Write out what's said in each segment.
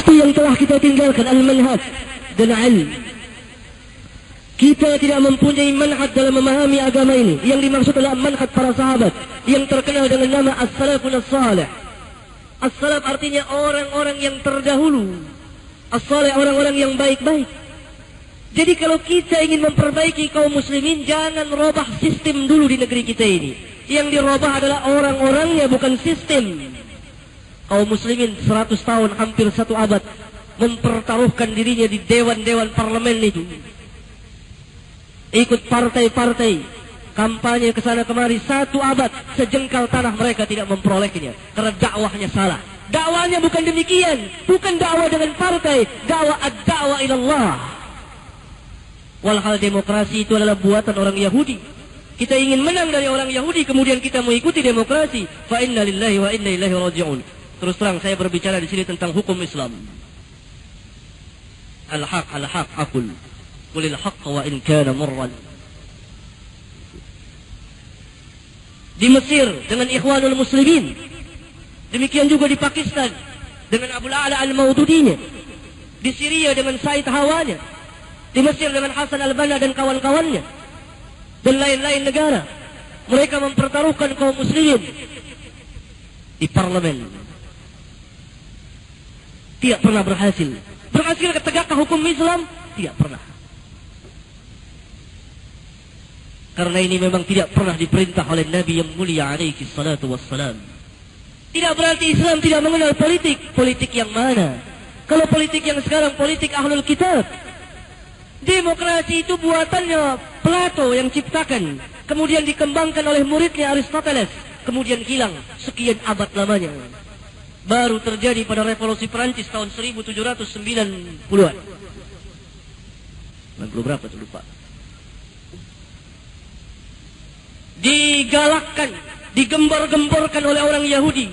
itu yang telah kita tinggalkan, al-manhaj dan ilm. Kita tidak mempunyai manhaj dalam memahami agama ini. Yang dimaksud adalah manhaj para sahabat yang terkenal dengan nama as-salafun as-salih. As-salaf artinya orang-orang yang terdahulu. As-salih orang-orang yang baik-baik. Jadi kalau kita ingin memperbaiki kaum muslimin, jangan robah sistem dulu di negeri kita ini. Yang dirobah adalah orang-orangnya, bukan sistem. Kaum muslimin 100 tahun, hampir 1 abad, mempertaruhkan dirinya di dewan-dewan parlemen itu. Ikut partai-partai, kampanye ke sana kemari 1 abad, sejengkal tanah mereka tidak memperolehnya karena dakwahnya salah. Dakwahnya bukan demikian, bukan dakwah dengan partai, dakwah ad-dakwah ilallah. Walhal demokrasi itu adalah buatan orang Yahudi. Kita ingin menang dari orang Yahudi, kemudian kita mengikuti demokrasi. Fa inna lillahi wa inna ilaihi raji'un. Terus terang saya berbicara di sini tentang hukum Islam. Al-haq al-haq aqul. Qulil haqq wa in kana murran. Di Mesir dengan Ikhwanul Muslimin. Demikian juga di Pakistan dengan Abu A'la al-Maududinya. Di Syria dengan Said Hawanya. Di Mesir dengan Hasan al-Banna dan kawan-kawannya. Dan lain-lain negara. Mereka mempertaruhkan kaum muslimin di parlemen. Tidak pernah berhasil. Berhasil tegakkan hukum Islam? Tidak pernah. Karena ini memang tidak pernah diperintah oleh Nabi yang mulia alaihi salatu wassalam. Tidak berarti Islam tidak mengenal politik. Politik yang mana? Kalau politik yang sekarang, politik ahlul kitab. Demokrasi itu buatannya Plato yang ciptakan. Kemudian dikembangkan oleh muridnya Aristoteles. Kemudian hilang sekian abad lamanya. Baru terjadi pada revolusi Perancis tahun 1790-an. 90 berapa tuh lupa. Digalakkan, digembar-gemborkan oleh orang Yahudi.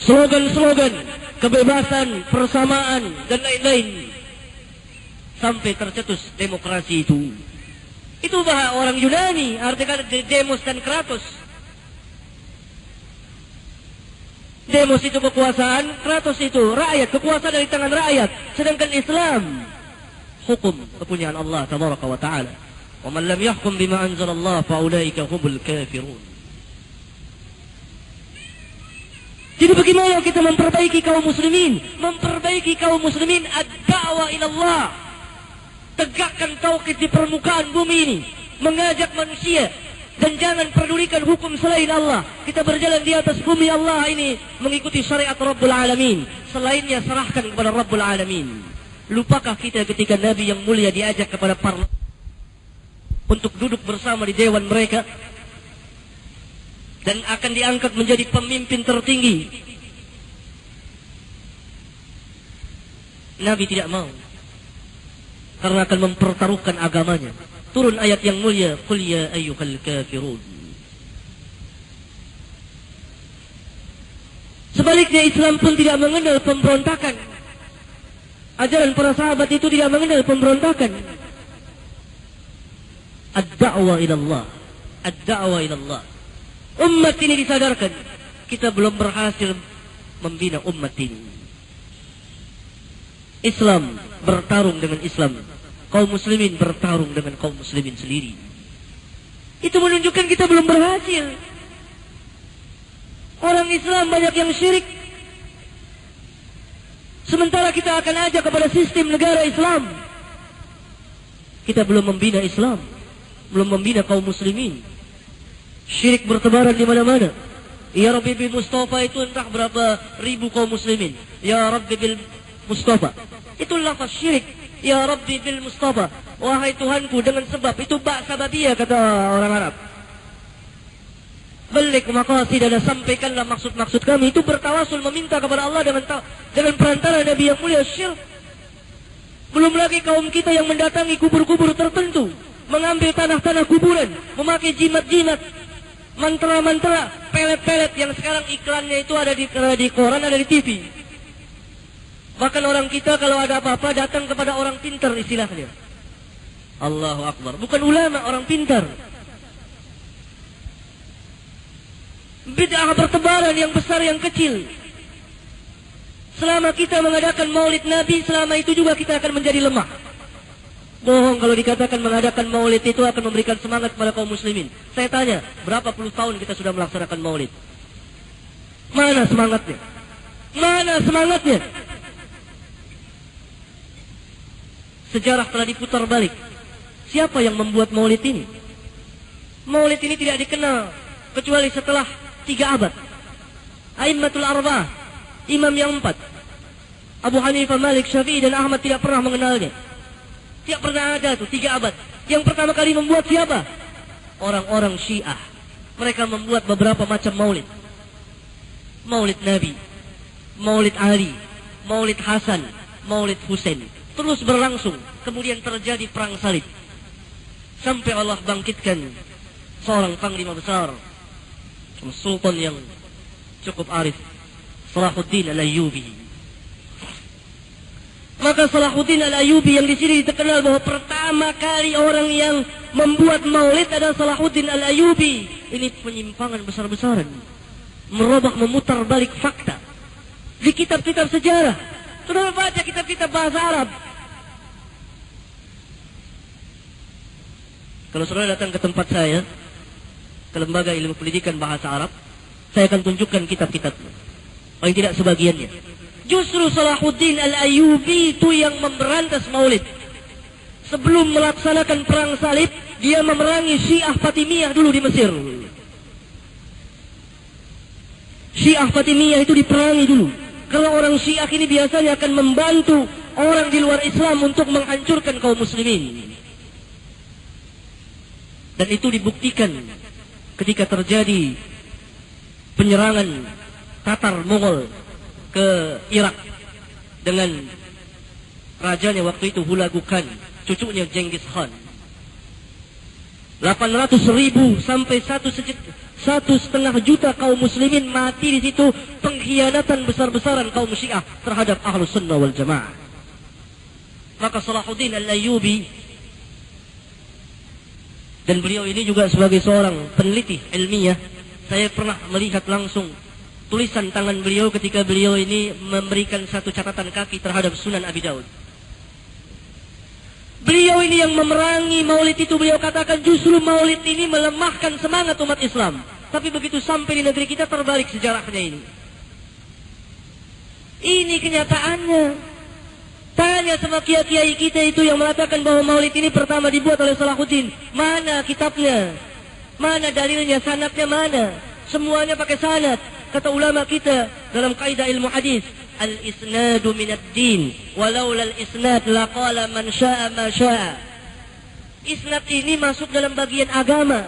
Slogan-slogan, kebebasan, persamaan, dan lain-lain. Sampai tercetus demokrasi itu. Itu bahasa orang Yunani, artinya demos dan kratos. Demos itu kekuasaan, kratos itu rakyat, kekuasaan dari tangan rakyat. Sedangkan Islam, hukum kepunyaan Allah tabaraka wa ta'ala. Wa man lam yahkum bima anzalallah fa ulaika humul kafirun. Jadi bagaimana kita memperbaiki kaum muslimin? Memperbaiki kaum muslimin ad-da'wah ilallah. Tegakkan tauhid di permukaan bumi ini. Mengajak manusia. Dan jangan pedulikan hukum selain Allah. Kita berjalan di atas bumi Allah ini. Mengikuti syariat Rabbul Alamin. Selainnya serahkan kepada Rabbul Alamin. Lupakah kita ketika Nabi yang mulia diajak kepada parlemen untuk duduk bersama di dewan mereka dan akan diangkat menjadi pemimpin tertinggi. Nabi tidak mau, karena akan mempertaruhkan agamanya. Turun ayat yang mulia, qul ya ayyuhal kafirun. Sebaliknya Islam pun tidak mengenal pemberontakan. Ajaran para sahabat itu tidak mengenal pemberontakan. Ad-da'wah ilallah. Ad-da'wah ilallah. Umat ini disadarkan. Kita belum berhasil membina umat ini. Islam bertarung dengan Islam. Kaum muslimin bertarung dengan kaum muslimin sendiri. Itu menunjukkan kita belum berhasil. Orang Islam banyak yang syirik. Sementara kita akan ajak kepada sistem negara Islam. Kita belum membina Islam. Belum membina kaum muslimin. Syirik bertebaran di mana-mana. Ya Rabbi bil Mustafa itu entah berapa ribu kaum muslimin. Ya Rabbi bil Mustafa. Itu lafaz syirik. Ya Rabbi bil Mustafa. Wahai Tuhanku dengan sebab. Itu bak sababiyah kata orang Arab. Balik maqasid dan sampaikanlah maksud-maksud kami. Itu bertawasul meminta kepada Allah dengan perantara Nabi yang mulia, syirik. Belum lagi kaum kita yang mendatangi kubur-kubur tertentu, mengambil tanah-tanah kuburan, memakai jimat-jimat, mantra-mantra, pelet-pelet yang sekarang iklannya itu ada di koran, ada di TV. Bahkan orang kita kalau ada apa-apa datang kepada orang pintar istilahnya. Allahu Akbar. Bukan ulama, orang pintar. Bid'ah bertebaran yang besar yang kecil. Selama kita mengadakan maulid Nabi, selama itu juga kita akan menjadi lemah. Bohong kalau dikatakan mengadakan maulid itu akan memberikan semangat kepada kaum muslimin. Saya tanya, berapa puluh tahun kita sudah melaksanakan maulid? Mana semangatnya? Mana semangatnya? Sejarah telah diputar balik. Siapa yang membuat maulid ini? Maulid ini tidak dikenal kecuali setelah 3 abad. A'immatul arba'ah, imam yang 4, Abu Hanifah, Malik, Syafi'i dan Ahmad tidak pernah mengenalnya. Tidak pernah ada tuh 3 abad. Yang pertama kali membuat siapa? Orang-orang Syiah. Mereka membuat beberapa macam maulid. Maulid Nabi, Maulid Ali, Maulid Hasan, Maulid Husain. Terus berlangsung. Kemudian terjadi perang salib. Sampai Allah bangkitkan seorang panglima besar, sultan yang cukup arif, Salahuddin Al-Ayyubi. Maka Salahuddin Al-Ayyubi yang di sini terkenal bahwa pertama kali orang yang membuat maulid adalah Salahuddin Al-Ayyubi. Ini penyimpangan besar-besaran. Merubah, memutar balik fakta. Di kitab-kitab sejarah. Sudah baca kitab-kitab bahasa Arab. Kalau saudara datang ke tempat saya, ke Lembaga Ilmu Pendidikan Bahasa Arab, saya akan tunjukkan kitab-kitabnya. Paling tidak sebagiannya. Justru Salahuddin Al-Ayyubi itu yang memberantas maulid. Sebelum melaksanakan perang salib, dia memerangi Syiah Fatimiyah dulu di Mesir. Syiah Fatimiyah itu diperangi dulu. Karena orang Syiah ini biasanya akan membantu orang di luar Islam untuk menghancurkan kaum muslimin. Dan itu dibuktikan ketika terjadi penyerangan Tatar Mongol ke Irak dengan rajanya waktu itu Hulagu Khan, cucunya Genghis Khan. 800.000 sampai 1,5 juta kaum muslimin mati di situ. Pengkhianatan besar-besaran kaum Syiah terhadap Ahlus Sunnah wal Jamaah. Maka Salahuddin Al-Ayyubi, dan beliau ini juga sebagai seorang peneliti ilmiah, saya pernah melihat langsung tulisan tangan beliau ketika beliau ini memberikan satu catatan kaki terhadap Sunan Abi Daud. Beliau ini yang memerangi maulid itu. Beliau katakan justru maulid ini melemahkan semangat umat Islam. Tapi begitu sampai di negeri kita terbalik sejarahnya ini. Ini kenyataannya. Tanya sama kiai-kiai kita itu yang mengatakan bahwa maulid ini pertama dibuat oleh Salahuddin. Mana kitabnya? Mana dalilnya? Sanadnya mana? Semuanya pakai sanad. Kata ulama kita dalam kaidah ilmu hadis, al-isnadu minad din, walaula al-isnad laqala man syaa ma syaa. Isnad ini masuk dalam bagian agama.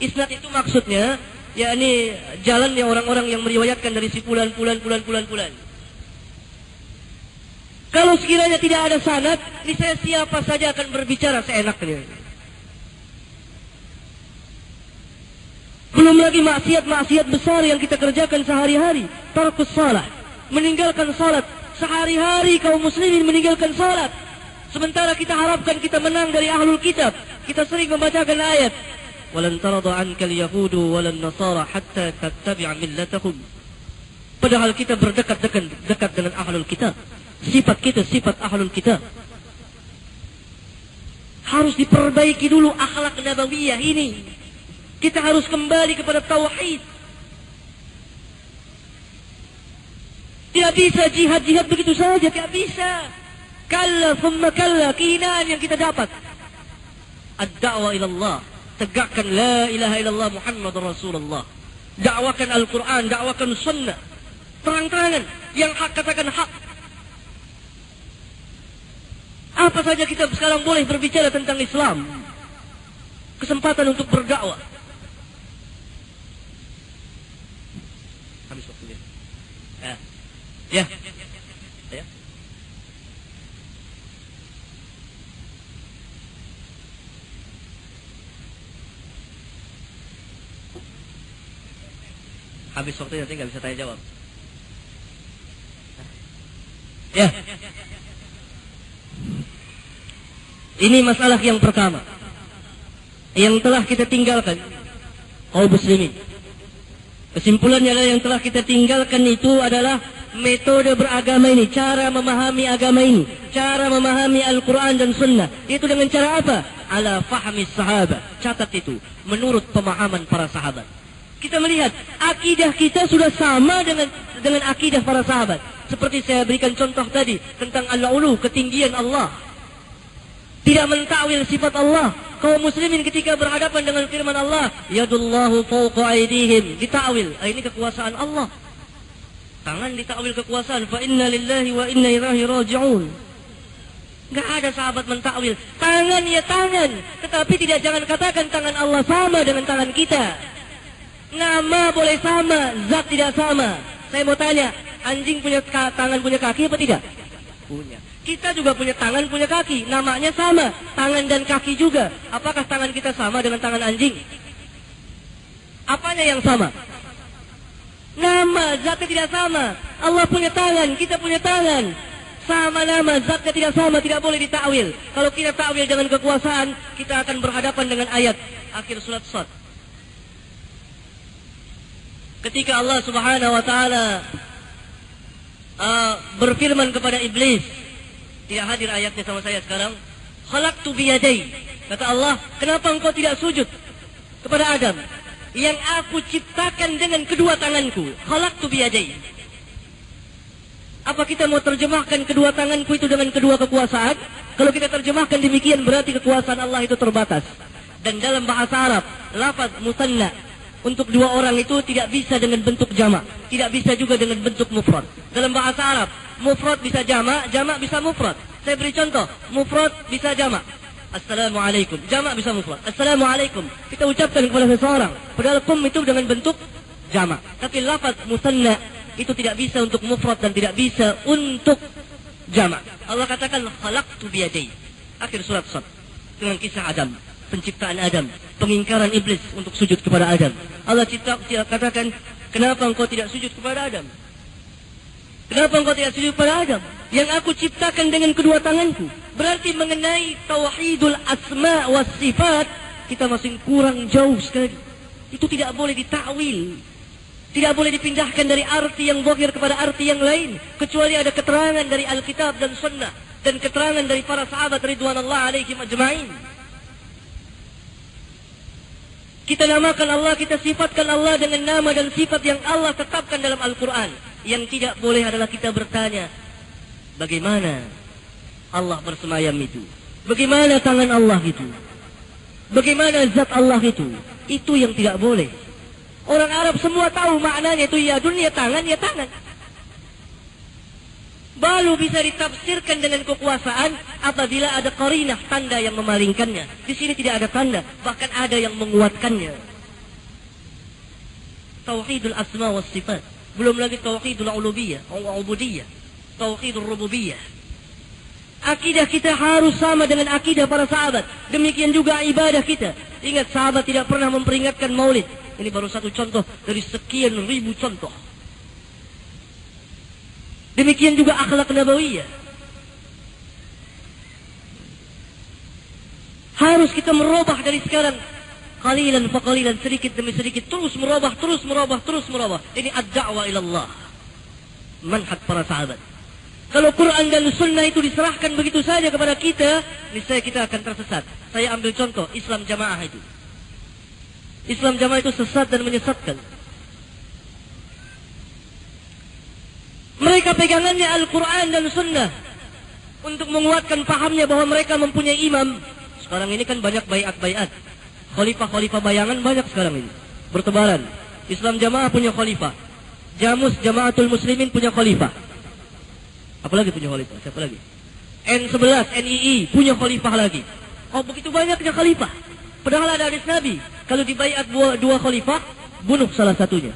Isnad itu maksudnya yakni jalannya orang-orang yang meriwayatkan dari si fulan. Kalau sekiranya tidak ada sanad, niscaya siapa saja akan berbicara seenaknya. Belum lagi maksiat-maksiat besar yang kita kerjakan sehari-hari. Tarkus salat, meninggalkan salat. Sehari-hari kaum muslimin meninggalkan salat. Sementara kita harapkan kita menang dari ahlul kitab. Kita sering membacakan ayat, "Walan tarada 'ankal yahudu walan nasara hatta tattabi'a millatahum." Padahal kita berdekat dengan ahlul kitab. Sifat kita sifat ahlul kitab. Harus diperbaiki dulu akhlak nabawiyah ini. Kita harus kembali kepada tauhid. Tidak bisa jihad-jihad begitu saja, tidak bisa. Kalla thumma kalla, kehinaan yang kita dapat. Ad-da'wa ilallah, tegakkan la ilaha illallah Muhammadur Rasulullah. Dakwakan Al-Quran, dakwakan sunnah. Terang-terangan, yang hak katakan hak. Apa saja kita sekarang boleh berbicara tentang Islam. Kesempatan untuk berdakwah. Habis waktunya. Ya. Habis waktunya nanti nggak bisa tanya jawab. Ya. Ini masalah yang pertama yang telah kita tinggalkan kaum muslimin. Kesimpulannya adalah yang telah kita tinggalkan itu adalah metode beragama ini, cara memahami agama ini, cara memahami Al-Quran dan Sunnah. Itu dengan cara apa? Ala fahmi sahabat. Catat itu, menurut pemahaman para sahabat. Kita melihat akidah kita sudah sama dengan akidah para sahabat. Seperti saya berikan contoh tadi tentang al-ulu, ketinggian Allah. Tidak mentakwil sifat Allah. Kaum muslimin ketika berhadapan dengan firman Allah, yadullahu fawqa aydihim, ditakwil, ini kekuasaan Allah. Tangan ditakwil kekuasaan, fa inna lillahi wa inna ilaihi raji'un. Enggak ada sahabat mentakwil. Tangan ya tangan, tetapi jangan katakan tangan Allah sama dengan tangan kita. Nama boleh sama, zat tidak sama. Saya mau tanya, anjing punya tangan, punya kaki apa tidak? Punya. Kita juga punya tangan, punya kaki. Namanya sama. Tangan dan kaki juga. Apakah tangan kita sama dengan tangan anjing? Apanya yang sama? Nama, zatnya tidak sama. Allah punya tangan, kita punya tangan. Sama nama, zatnya tidak sama, tidak boleh ditakwil. Kalau kita takwil dengan kekuasaan, kita akan berhadapan dengan ayat akhir surat Shad. Ketika Allah Subhanahu wa taala berfirman kepada iblis, tidak hadir ayatnya sama saya sekarang. Khalaqtu biyadai. Kata Allah, kenapa engkau tidak sujud kepada Adam? Yang aku ciptakan dengan kedua tanganku. Khalaqtu biyadai. Apa kita mau terjemahkan kedua tanganku itu dengan kedua kekuasaan? Kalau kita terjemahkan demikian berarti kekuasaan Allah itu terbatas. Dan dalam bahasa Arab, lafaz musanna untuk dua orang itu tidak bisa dengan bentuk jamak, tidak bisa juga dengan bentuk mufrad. Dalam bahasa Arab, mufrad bisa jamak, jamak bisa mufrad. Saya beri contoh, mufrad bisa jamak. Assalamualaikum, jamak bisa mufrad. Assalamualaikum, kita ucapkan kepada seseorang. Padahal kum itu dengan bentuk jamak. Tapi lafaz musanna itu tidak bisa untuk mufrad dan tidak bisa untuk jamak. Allah katakan khalaqtu biyadai. Akhir surat Shad dengan kisah Adam, penciptaan Adam, pengingkaran iblis untuk sujud kepada Adam. Allah katakan, kenapa engkau tidak sujud kepada Adam? Kenapa engkau tidak sujud kepada Adam? Yang aku ciptakan dengan kedua tanganku. Berarti mengenai tauhidul asma was sifat, kita masih kurang jauh sekali. Itu tidak boleh ditakwil. Tidak boleh dipindahkan dari arti yang zahir kepada arti yang lain. Kecuali ada keterangan dari Alkitab dan Sunnah. Dan keterangan dari para sahabat ridwanullah alaihim ajma'in. Kita namakan Allah, kita sifatkan Allah dengan nama dan sifat yang Allah tetapkan dalam Al-Quran. Yang tidak boleh adalah kita bertanya, bagaimana Allah bersemayam itu? Bagaimana tangan Allah itu? Bagaimana zat Allah itu? Itu yang tidak boleh. Orang Arab semua tahu maknanya itu yadun, ya tangan, ya tangan. Baru bisa ditafsirkan dengan kekuasaan apabila ada qarinah, tanda yang memalingkannya. Di sini tidak ada tanda, bahkan ada yang menguatkannya. Tauhidul asma was sifat. Belum lagi tauhidul uluhiyah, ubudiyah, tauhidul rububiyah. Akidah kita harus sama dengan akidah para sahabat. Demikian juga ibadah kita. Ingat, sahabat tidak pernah memperingatkan maulid. Ini baru satu contoh dari sekian ribu contoh. Demikian juga akhlak nabawiyah. Harus kita merubah dari sekarang. Qalilan fa qalilan, sedikit demi sedikit. Terus merubah, terus merubah, terus merubah. Ini ad-da'wa ilallah. Manhaj para sahabat. Kalau Quran dan Sunnah itu diserahkan begitu saja kepada kita, niscaya kita akan tersesat. Saya ambil contoh, Islam Jamaah itu. Islam Jamaah itu sesat dan menyesatkan. Mereka pegangannya Al-Quran dan Sunnah untuk menguatkan pahamnya bahwa mereka mempunyai imam. Sekarang ini kan banyak bayat-bayat. Khalifah-khalifah bayangan banyak sekarang ini. Bertebaran. Islam Jamaah punya khalifah. Jamus Jamaatul Muslimin punya khalifah. Apalagi punya khalifah? Siapa lagi? N11, NII punya khalifah lagi. Oh, begitu banyaknya khalifah. Padahal ada hadis Nabi. Kalau dibayat dua khalifah, bunuh salah satunya.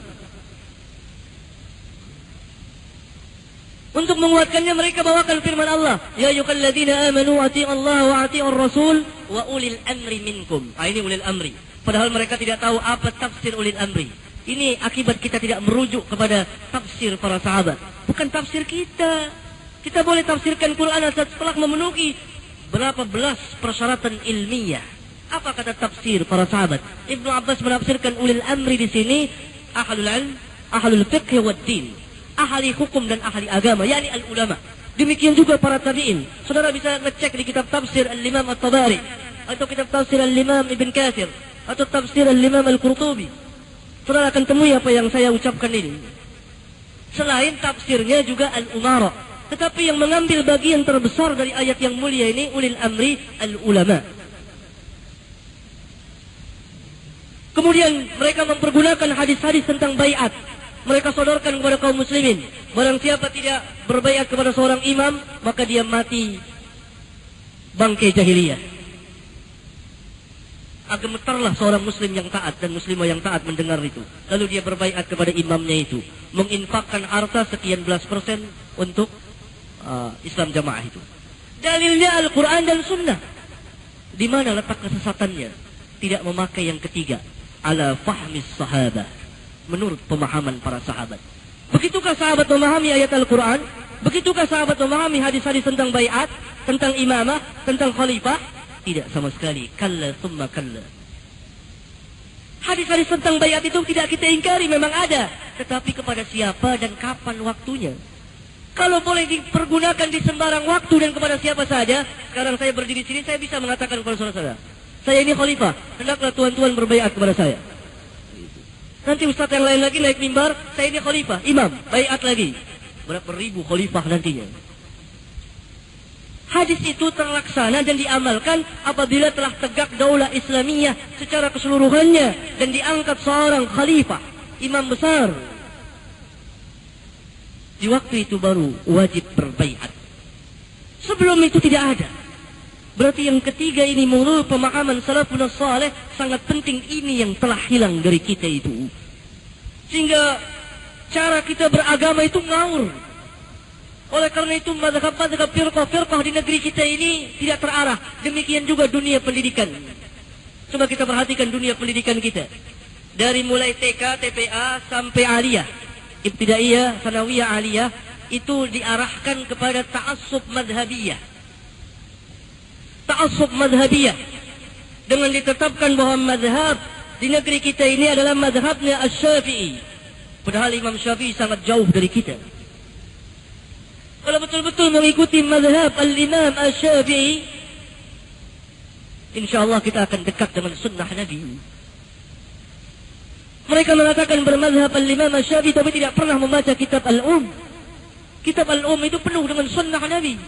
Untuk menguatkannya mereka bawakan firman Allah, ya ayyuhalladzina amanu atii'u Allah wa atii'ur rasul wa ulil amri minkum. Ini ulil amri. Padahal mereka tidak tahu apa tafsir ulil amri. Ini akibat kita tidak merujuk kepada tafsir para sahabat. Bukan tafsir kita. Kita boleh tafsirkan Quran setelah memenuhi berapa belas persyaratan ilmiah. Apa kata tafsir para sahabat? Ibnu Abbas menafsirkan ulil amri di sini ahlul ilm, ahlul fiqh wad din. Ahli hukum dan ahli agama, yakni al-ulama. Demikian juga para tabi'in. Saudara bisa ngecek di kitab tafsir Al-Imam At-Tabari, atau kitab tafsir Al-Imam Ibn Katsir, atau tafsir Al-Imam Al-Qurtubi. Saudara akan temui apa yang saya ucapkan ini. Selain tafsirnya juga al-umara. Tetapi yang mengambil bagian terbesar dari ayat yang mulia ini, ulil amri al-ulama. Kemudian mereka mempergunakan hadis-hadis tentang baiat. Mereka sodorkan kepada kaum muslimin. Barang siapa tidak berbaiat kepada seorang imam, maka dia mati bangkai jahiliyah. Agak gemetarlah seorang muslim yang taat dan muslimah yang taat mendengar itu. Lalu dia berbaiat kepada imamnya itu. Menginfakkan harta sekian belas persen untuk Islam jamaah itu. Dalilnya Al-Quran dan Sunnah. Di mana letak kesesatannya? Tidak memakai yang ketiga. Ala fahmis sahabah. Menurut pemahaman para sahabat. Begitukah sahabat memahami ayat Al-Quran? Begitukah sahabat memahami hadis-hadis tentang baiat, tentang imamah, tentang khalifah? Tidak sama sekali. Kalla thumma kalla. Hadis-hadis tentang baiat itu tidak kita ingkari, memang ada. Tetapi kepada siapa dan kapan waktunya? Kalau boleh dipergunakan di sembarang waktu dan kepada siapa saja, sekarang saya berdiri di sini, saya bisa mengatakan kepada saudara-saudara, saya ini khalifah, hendaklah tuan-tuan berbaiat kepada saya. Nanti ustaz yang lain lagi naik mimbar, saya ini khalifah, imam, baiat lagi. Berapa ribu khalifah nantinya. Hadis itu terlaksana dan diamalkan apabila telah tegak daulah Islamiyah secara keseluruhannya dan diangkat seorang khalifah, imam besar. Di waktu itu baru wajib berbaiat. Sebelum itu tidak ada. Berarti yang ketiga ini menurut pemahaman salafun saleh sangat penting, ini yang telah hilang dari kita itu. Sehingga cara kita beragama itu ngawur. Oleh karena itu mazhab-mazhab firqah di negeri kita ini tidak terarah. Demikian juga dunia pendidikan. Coba kita perhatikan dunia pendidikan kita. Dari mulai TK, TPA sampai aliyah, ibtidaiyah, sanawiyah, aliyah, itu diarahkan kepada ta'assub madhabiyah. Ta'assub madhabiyah, dengan ditetapkan bahwa madhab di negeri kita ini adalah madhabnya Asy-Syafi'i. Padahal Imam Syafi'i sangat jauh dari kita. Kalau betul-betul mengikuti madhab Al-Imam Asy-Syafi'i, insyaAllah kita akan dekat dengan sunnah Nabi. Mereka mengatakan bermadhab Al-Imam Asy-Syafi'i tapi tidak pernah membaca kitab Al-Um. Kitab Al-Um itu penuh dengan sunnah Nabi.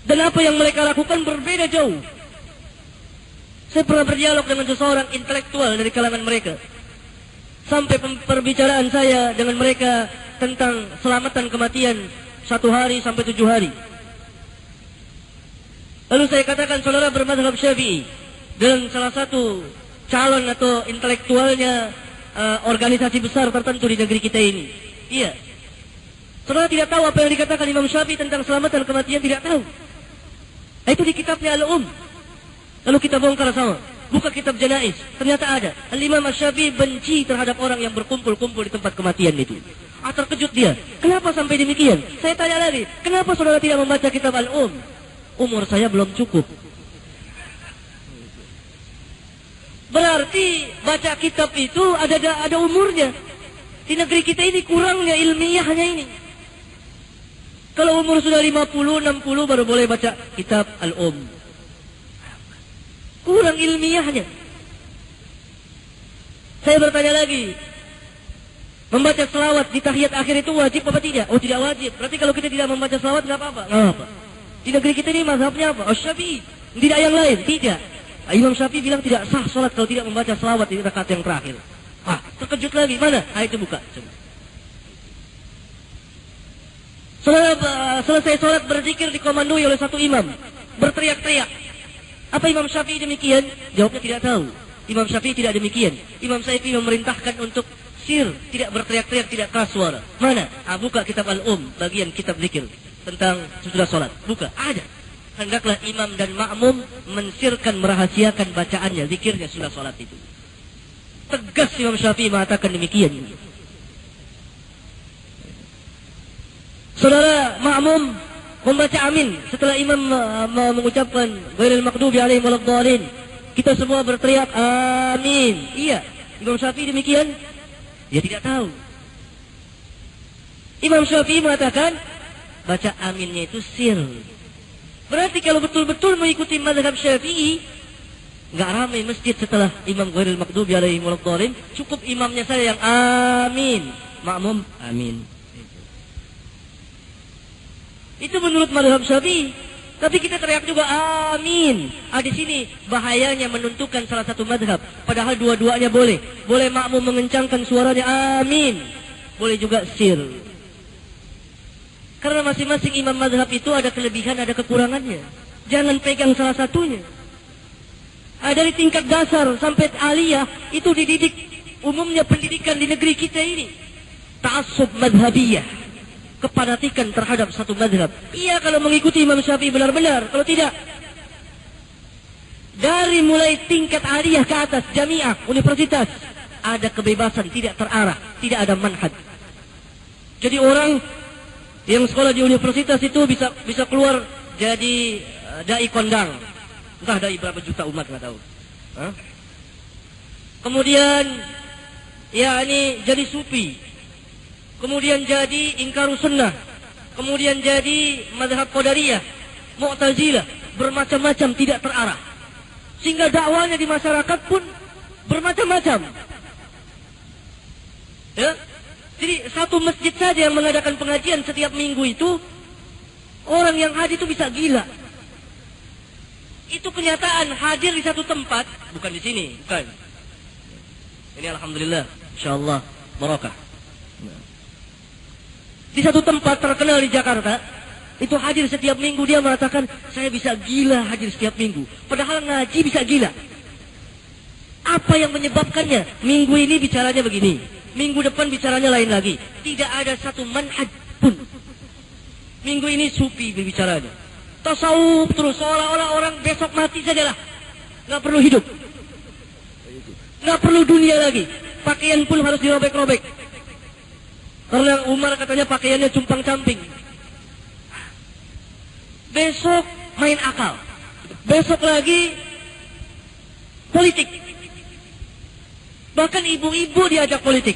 Dan apa yang mereka lakukan berbeda jauh. Saya pernah berdialog dengan seseorang intelektual dari kalangan mereka. Sampai perbicaraan saya dengan mereka tentang selamatan kematian 1 hari sampai 7 hari. Lalu saya katakan, saudara bermadzhab Syafi'i, dan salah satu calon atau intelektualnya organisasi besar tertentu di negeri kita ini. Iya. Saudara tidak tahu apa yang dikatakan Imam Syafi'i tentang selamatan kematian, tidak tahu. Itu di kitabnya Al-Um. Lalu kita bongkar sama. Buka kitab Janaiz. Ternyata ada. Al-Imam Asy-Syafi'i benci terhadap orang yang berkumpul-kumpul di tempat kematian itu. Terkejut dia. Kenapa sampai demikian? Saya tanya lagi. Kenapa saudara tidak membaca kitab Al-Um? Umur saya belum cukup. Berarti baca kitab itu ada umurnya. Di negeri kita ini kurangnya ilmiahnya ini. Kalau umur sudah 50, 60 baru boleh baca kitab Al-Um. Kurang ilmiahnya. Saya bertanya lagi. Membaca selawat di tahiyat akhir itu wajib apa tidak? Oh, tidak wajib. Berarti kalau kita tidak membaca selawat nggak apa-apa. Nggak apa. Di negeri kita ini mazhabnya apa? Asy-Syafi'i. Tidak yang lain. Tidak. Imam Syafi'i bilang tidak sah salat kalau tidak membaca selawat di rakaat yang terakhir. Terkejut lagi. Mana? Itu buka. Coba. Selesai sholat berzikir dikomandoi oleh satu imam. Berteriak-teriak. Apa Imam Syafi'i demikian? Jawabnya tidak tahu. Imam Syafi'i tidak demikian. Imam Syafi'i memerintahkan untuk sir, tidak berteriak-teriak, tidak keras suara. Mana? Buka kitab Al-Um, bagian kitab zikir tentang sesudah sholat. Buka, ada. Hendaklah imam dan makmum mensirkan, merahasiakan bacaannya, zikirnya sesudah sholat itu. Tegas Imam Syafi'i mengatakan demikian. Saudara makmum membaca amin setelah imam mengucapkan ghairil maghdubi alaihim waladdallin. Kita semua berteriak amin. Iya. Imam Syafi'i demikian? Dia tidak tahu. Imam Syafi'i mengatakan baca aminnya itu sir. Berarti kalau betul-betul mengikuti mazhab Syafi'i, nggak ramai masjid setelah imam ghairil maghdubi alaihim waladhdallin. Cukup imamnya saya yang amin, makmum amin. Itu menurut mazhab Syafi'i. Tapi kita teriak juga amin. Di sini bahayanya menentukan salah satu mazhab. Padahal dua-duanya boleh. Boleh makmum mengencangkan suaranya amin. Boleh juga sir. Karena masing-masing imam mazhab itu ada kelebihan, ada kekurangannya. Jangan pegang salah satunya. Dari tingkat dasar sampai aliyah itu dididik. Umumnya pendidikan di negeri kita ini ta'assub madhabiyah, kepanatikan terhadap satu mazhab. Iya kalau mengikuti Imam Syafi'i benar-benar. Kalau tidak, dari mulai tingkat aliyah ke atas, jamiah, universitas, ada kebebasan, tidak terarah, tidak ada manhaj. Jadi orang yang sekolah di universitas itu bisa keluar jadi dai kondang. Entah dai berapa juta umat, nggak tahu. Kemudian ya ini jadi sufi. Kemudian jadi ingkaru sunnah. Kemudian jadi mazhab qadariyah, mu'tazilah, bermacam-macam, tidak terarah. Sehingga dakwanya di masyarakat pun bermacam-macam. Ya? Jadi satu masjid saja yang mengadakan pengajian setiap minggu itu, orang yang hadir itu bisa gila. Itu kenyataan hadir di satu tempat, bukan di sini, bukan. Ini alhamdulillah, insyaallah barakah. Di satu tempat terkenal di Jakarta, itu hadir setiap minggu, dia mengatakan, saya bisa gila hadir setiap minggu. Padahal ngaji bisa gila. Apa yang menyebabkannya? Minggu ini bicaranya begini, minggu depan bicaranya lain lagi. Tidak ada satu manhaj pun. Minggu ini sufi berbicaranya. Tasawuf terus, seolah-olah orang besok mati sajalah. Nggak perlu hidup. Nggak perlu dunia lagi. Pakaian pun harus dirobek-robek. Karena Umar katanya pakaiannya cumpang-camping. Besok main akal. Besok lagi politik. Bahkan ibu-ibu diajak politik.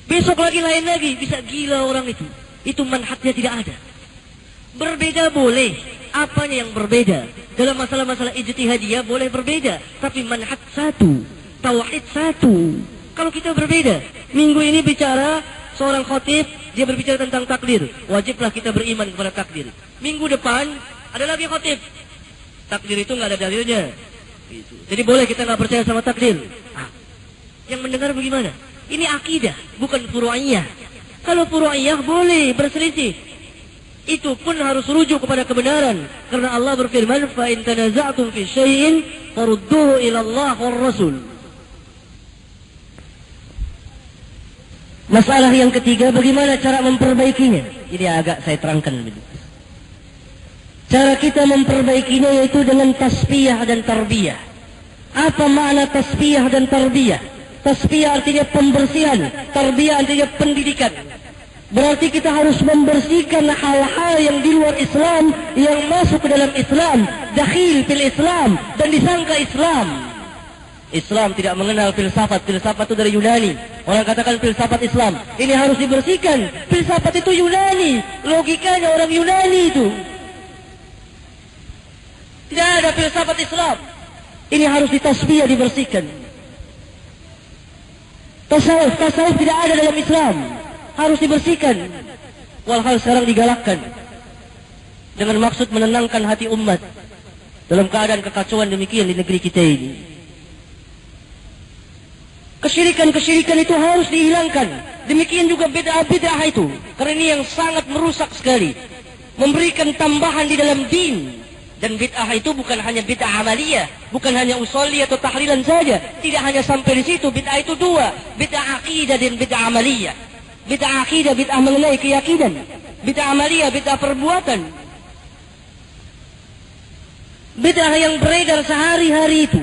Besok lagi lain lagi. Bisa gila orang itu. Itu manhajnya tidak ada. Berbeda boleh. Apanya yang berbeda? Dalam masalah-masalah ijtihadiyah boleh berbeda. Tapi manhaj satu. Tauhid satu. Kalau kita berbeda, minggu ini bicara seorang khatib, dia berbicara tentang takdir. Wajiblah kita beriman kepada takdir. Minggu depan ada lagi khatib. Takdir itu nggak ada dalilnya. Jadi boleh kita nggak percaya sama takdir. Yang mendengar bagaimana? Ini akidah, bukan furu'iyah. Kalau furu'iyah boleh berselisih. Itu pun harus rujuk kepada kebenaran. Karena Allah berfirman, "Fa in tanaza'tum fi syai'in farudduhu ila Allah war Rasul." Masalah yang ketiga, bagaimana cara memperbaikinya? Ini agak saya terangkan dulu. Cara kita memperbaikinya yaitu dengan tasbiyah dan tarbiyah. Apa makna tasbiyah dan tarbiyah? Tasbiyah artinya pembersihan, tarbiyah artinya pendidikan. Berarti kita harus membersihkan hal-hal yang di luar Islam, yang masuk ke dalam Islam, dakhil fil Islam, dan disangka Islam. Islam tidak mengenal filsafat. Filsafat itu dari Yunani. Orang katakan filsafat Islam. Ini harus dibersihkan. Filsafat itu Yunani. Logikanya orang Yunani itu. Tidak ada filsafat Islam. Ini harus ditasbiyah, dibersihkan. Tasawuf tidak ada dalam Islam. Harus dibersihkan. Walhal sekarang digalakkan. Dengan maksud menenangkan hati umat. Dalam keadaan kekacauan demikian di negeri kita ini. Kesyirikan-kesyirikan itu harus dihilangkan. Demikian juga bid'ah-bid'ah itu. Karena ini yang sangat merusak sekali. Memberikan tambahan di dalam din. Dan bid'ah itu bukan hanya bid'ah amaliyah. Bukan hanya usolli atau tahlilan saja. Tidak hanya sampai di situ. Bid'ah itu dua. Bid'ah akidah dan bid'ah amaliyah. Bid'ah akidah, bid'ah mengenai keyakinan. Bid'ah amaliyah, bid'ah perbuatan. Bid'ah yang beredar sehari-hari itu.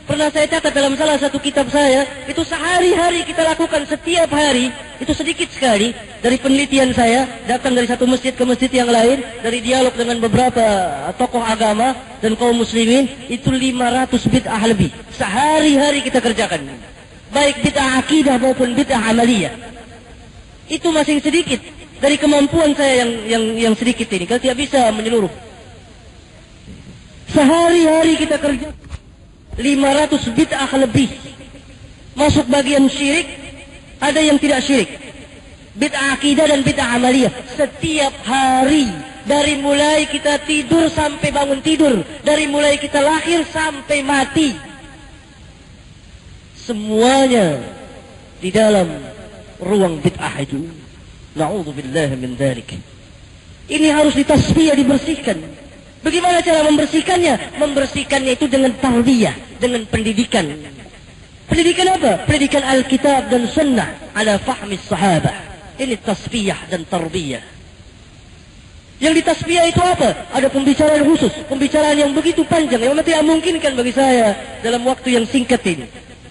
Pernah saya catat dalam salah satu kitab saya, itu sehari-hari kita lakukan setiap hari, Itu sedikit sekali. Dari penelitian saya, datang dari satu masjid ke masjid yang lain, dari dialog dengan beberapa tokoh agama dan kaum muslimin, itu 500 bid'ah lebih. Sehari-hari kita kerjakan. Baik bid'ah akidah maupun bid'ah amaliyah. Itu masih sedikit. Dari kemampuan saya yang sedikit ini, kalau tidak bisa menyeluruh. Sehari-hari kita kerja 500 bid'ah lebih. Masuk bagian syirik, ada yang tidak syirik. Bid'ah akidah dan bid'ah amaliyah. Setiap hari, dari mulai kita tidur sampai bangun tidur, dari mulai kita lahir sampai mati, semuanya di dalam ruang bid'ah itu. Na'udzubillah min dzalik. Ini harus ditasfiyah, dibersihkan. Bagaimana cara membersihkannya? Membersihkannya itu dengan tarbiyah, dengan pendidikan. Pendidikan apa? Pendidikan Alkitab dan Sunnah ala fahmi sahabah. Ini tasfiyah dan tarbiyah. Yang ditasfiyah itu apa? Ada pembicaraan khusus, pembicaraan yang begitu panjang yang tidak memungkinkan bagi saya dalam waktu yang singkat ini.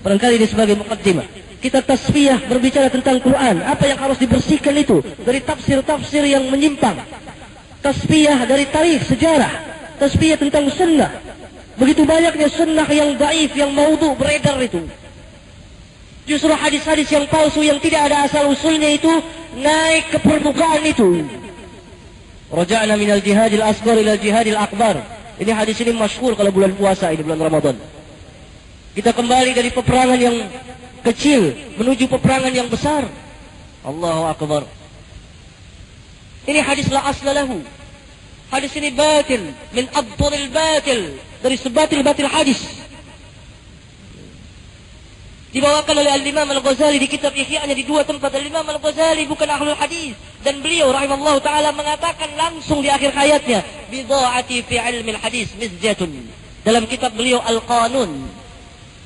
Barangkali ini sebagai muqaddimah. Kita tasfiyah berbicara tentang Quran. Apa yang harus dibersihkan itu? Dari tafsir-tafsir yang menyimpang. Tasfiyah dari tarikh, sejarah. Tasfiyah tentang sunnah. Begitu banyaknya sunnah yang daif, yang maudhu beredar itu. Justru hadis-hadis yang palsu, yang tidak ada asal-usulnya itu, naik ke permukaan itu. Raja'na minal jihadil asghar ila jihadil akbar. Ini hadis ini masyhur kalau bulan puasa ini, bulan Ramadan. Kita kembali dari peperangan yang kecil menuju peperangan yang besar. Allahu Akbar. Ini hadis la asla lahu. Hadis ini batil, min abduril batil, dari sebatil-batil hadis. Dibawakan oleh Al-Imam Al-Ghazali di kitab Ihya'nya di dua tempat. Al-Imam Al-Ghazali bukan ahlul hadis, dan beliau rahimahullah taala mengatakan langsung di akhir hayatnya, bidha'ati fi ilmi al-hadis mizjatun. Dalam kitab beliau Al-Qanun,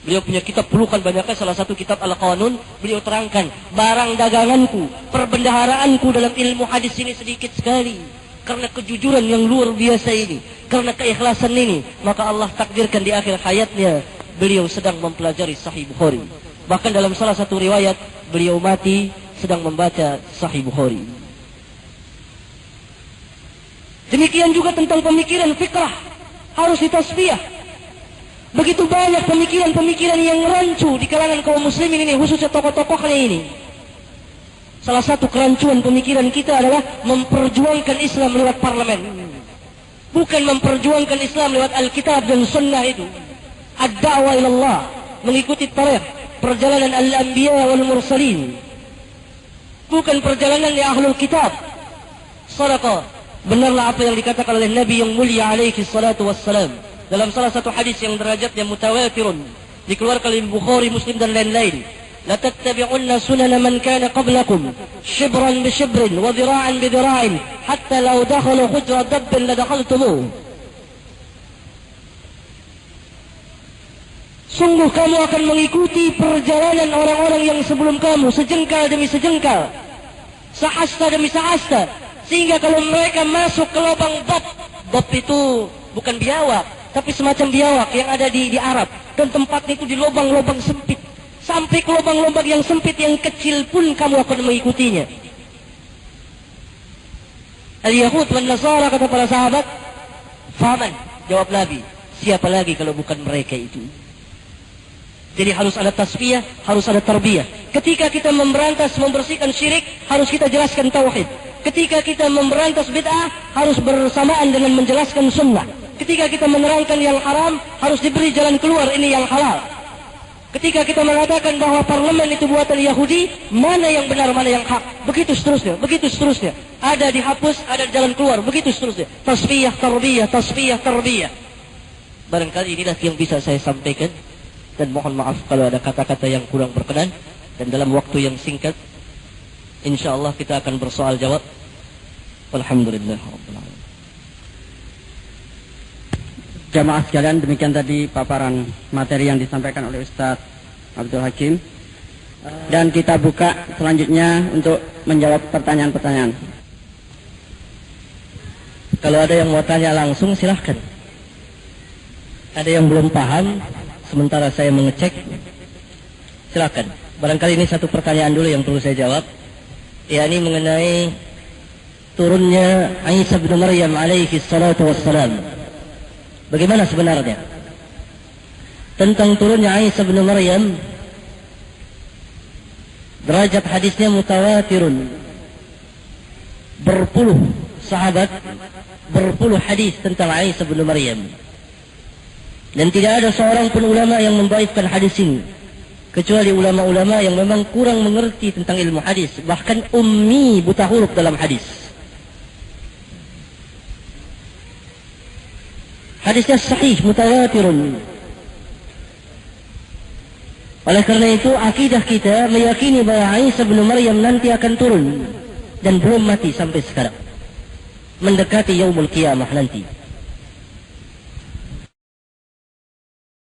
beliau punya kitab pelukan banyaknya, salah satu kitab Al-Qanun, beliau terangkan, barang daganganku, perbendaharaanku dalam ilmu hadis ini sedikit sekali. Karena kejujuran yang luar biasa ini, karena keikhlasan ini, maka Allah takdirkan di akhir hayatnya beliau sedang mempelajari Sahih Bukhari. Bahkan dalam salah satu riwayat, beliau mati sedang membaca Sahih Bukhari. Demikian juga tentang pemikiran fikrah, harus ditasfiyah. Begitu banyak pemikiran-pemikiran yang rancu di kalangan kaum muslimin ini, khususnya tokoh-tokohnya ini. Salah satu kerancuan pemikiran kita adalah memperjuangkan Islam lewat parlemen. Bukan memperjuangkan Islam lewat Alkitab dan Sunnah itu. Ad-da'wa ilallah, mengikuti tarikh, perjalanan al-anbiya wal mursalin. Bukan perjalanan di ahlul kitab. Sadaqah, benarlah apa yang dikatakan oleh Nabi yang mulia alaihi salatu wassalam. Dalam salah satu hadis yang derajatnya mutawatirun, dikeluarkan oleh Bukhari, Muslim dan lain-lain. La tattabi'unna sunana man kana qablakum shibran bi shibrin wa dhira'an bi dhira'in hatta law dakhalu hujra dabbin la dakhaltumuh. Sungguh kamu akan mengikuti perjalanan orang-orang yang sebelum kamu, sejengkal demi sejengkal, sehasta demi sehasta, sehingga kalau mereka masuk ke lubang bab itu bukan biawak, tapi semacam biawak yang ada di Arab, dan tempatnya itu di lubang-lubang sempit, sampai ke lubang-lubang yang sempit yang kecil pun kamu akan mengikutinya. Al-Yahud dan Nasara, kata para sahabat. Faman, jawab Nabi, siapa lagi kalau bukan mereka itu? Jadi harus ada tasfiyah, harus ada tarbiyah. Ketika kita memberantas, membersihkan syirik, harus kita jelaskan tauhid. Ketika kita memberantas bid'ah, harus bersamaan dengan menjelaskan sunnah. Ketika kita menerangkan yang haram, harus diberi jalan keluar, ini yang halal. Ketika kita mengatakan bahwa parlemen itu buatan Yahudi, mana yang benar, mana yang hak, begitu seterusnya, begitu seterusnya. Ada dihapus, ada jalan keluar, begitu seterusnya. Tasfiyah, tarbiyah, tasfiyah, tarbiyah. Barangkali inilah yang bisa saya sampaikan. Dan mohon maaf kalau ada kata-kata yang kurang berkenan. Dan dalam waktu yang singkat, insyaallah kita akan bersoal jawab. Alhamdulillah. Jamaah sekalian, demikian tadi paparan materi yang disampaikan oleh Ustaz Abdul Hakim. Dan kita buka selanjutnya untuk menjawab pertanyaan-pertanyaan. Kalau ada yang mau tanya langsung, silahkan. Ada yang belum paham, sementara saya mengecek, silakan. Barangkali ini satu pertanyaan dulu yang perlu saya jawab. yakni mengenai turunnya Isa bin Maryam alaihi salatu wassalam. Bagaimana sebenarnya tentang turunnya Isa bin Maryam? Derajat hadisnya mutawatirun, berpuluh sahabat, berpuluh hadis tentang Isa bin Maryam, dan tidak ada seorang pun ulama yang membaifkan hadis ini kecuali ulama-ulama yang memang kurang mengerti tentang ilmu hadis, bahkan ummi, buta huruf dalam hadis. Hadisnya sahih, mutawatirun. Oleh karena itu akidah kita meyakini bahwa Isa bin Maryam nanti akan turun dan belum mati sampai sekarang, mendekati yaumul qiyamah nanti.